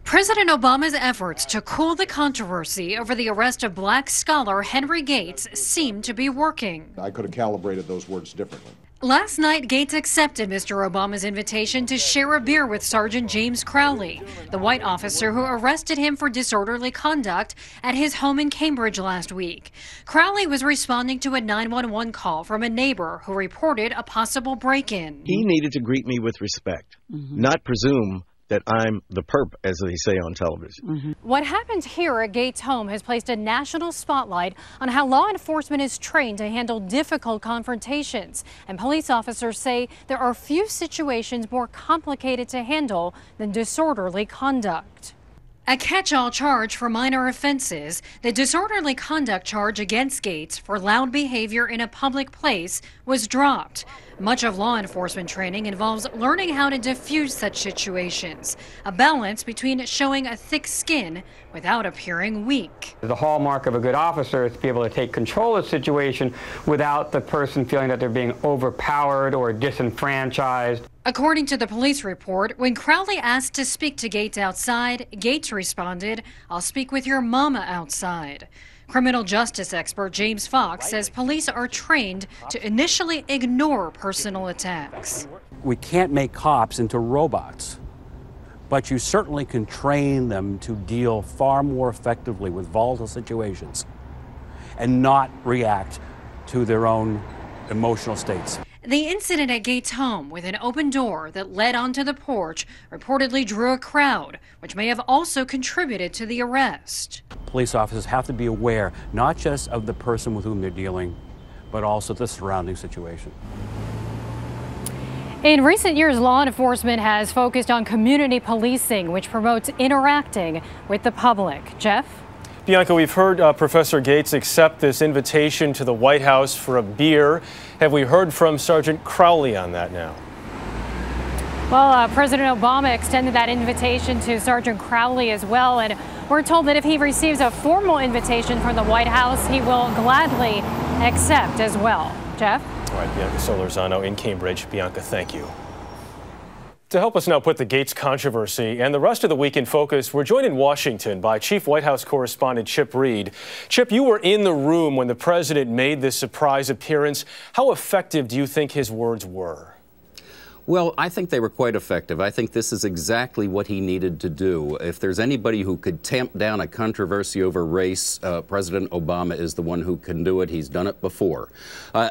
President Obama's efforts to cool the controversy over the arrest of black scholar Henry Gates seem to be working. I could have calibrated those words differently. Last night, Gates accepted Mr. Obama's invitation to share a beer with Sergeant James Crowley, the white officer who arrested him for disorderly conduct at his home in Cambridge last week. Crowley was responding to a 911 call from a neighbor who reported a possible break-in. He needed to greet me with respect, not presume that I'm the perp, as they say on television. What happened here at Gates' home has placed a national spotlight on how law enforcement is trained to handle difficult confrontations. And police officers say there are few situations more complicated to handle than disorderly conduct. A catch-all charge for minor offenses, the disorderly conduct charge against Gates for loud behavior in a public place was dropped. Much of law enforcement training involves learning how to diffuse such situations, a balance between showing a thick skin without appearing weak. The hallmark of a good officer is to be able to take control of the situation without the person feeling that they're being overpowered or disenfranchised. According to the police report, when Crowley asked to speak to Gates outside, Gates responded, "I'll speak with your mama outside." Criminal justice expert James Fox says police are trained to initially ignore personal attacks. We can't make cops into robots, but you certainly can train them to deal far more effectively with volatile situations and not react to their own emotional states. The incident at Gates' home with an open door that led onto the porch reportedly drew a crowd, which may have also contributed to the arrest. Police officers have to be aware not just of the person with whom they're dealing, but also the surrounding situation. In recent years, law enforcement has focused on community policing, which promotes interacting with the public. Jeff? Bianca, we've heard Professor Gates accept this invitation to the White House for a beer. Have we heard from Sergeant Crowley on that now? Well, President Obama extended that invitation to Sergeant Crowley as well, and we're told that if he receives a formal invitation from the White House, he will gladly accept as well. Jeff? All right, Bianca Solorzano in Cambridge. Bianca, thank you. To help us now put the Gates controversy and the rest of the week in focus, we're joined in Washington by Chief White House correspondent Chip Reid. Chip, you were in the room when the president made this surprise appearance. How effective do you think his words were? Well, I think they were quite effective. I think this is exactly what he needed to do. If there's anybody who could tamp down a controversy over race, President Obama is the one who can do it. He's done it before.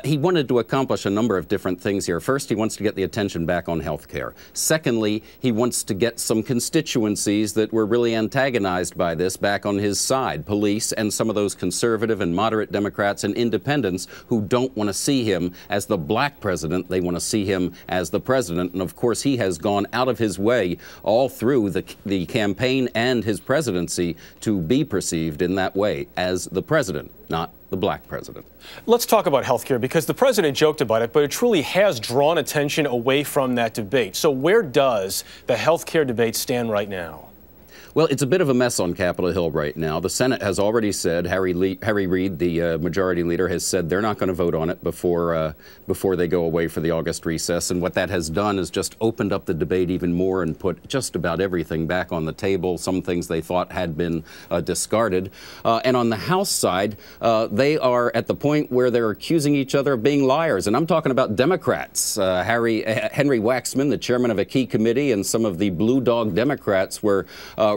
He wanted to accomplish a number of different things here. First, he wants to get the attention back on health care. Secondly, he wants to get some constituencies that were really antagonized by this back on his side, police and some of those conservative and moderate Democrats and independents who don't want to see him as the black president. They want to see him as the president. And of course, he has gone out of his way all through the campaign and his presidency to be perceived in that way as the president, not the black president. Let's talk about health care, because the president joked about it, but it truly has drawn attention away from that debate. So where does the health care debate stand right now? Well, it's a bit of a mess on Capitol Hill right now. The Senate has already said, Harry Reid, the majority leader, has said they're not going to vote on it before they go away for the August recess. And what that has done is just opened up the debate even more and put just about everything back on the table, some things they thought had been discarded. And on the House side, they are at the point where they're accusing each other of being liars. And I'm talking about Democrats. Henry Waxman, the chairman of a key committee, and some of the Blue Dog Democrats were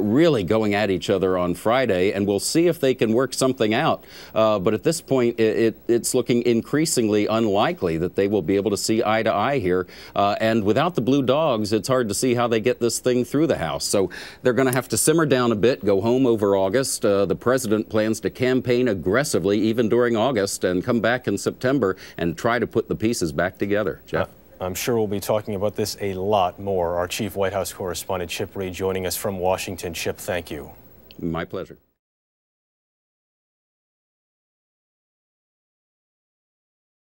really going at each other on Friday, and we'll see if they can work something out. But at this point, it's looking increasingly unlikely that they will be able to see eye to eye here. And without the Blue Dogs, it's hard to see how they get this thing through the House. So they're going to have to simmer down a bit, go home over August. The president plans to campaign aggressively even during August and come back in September and try to put the pieces back together. Jeff? I'm sure we'll be talking about this a lot more. Our Chief White House correspondent Chip Reid joining us from Washington. Chip, thank you. My pleasure.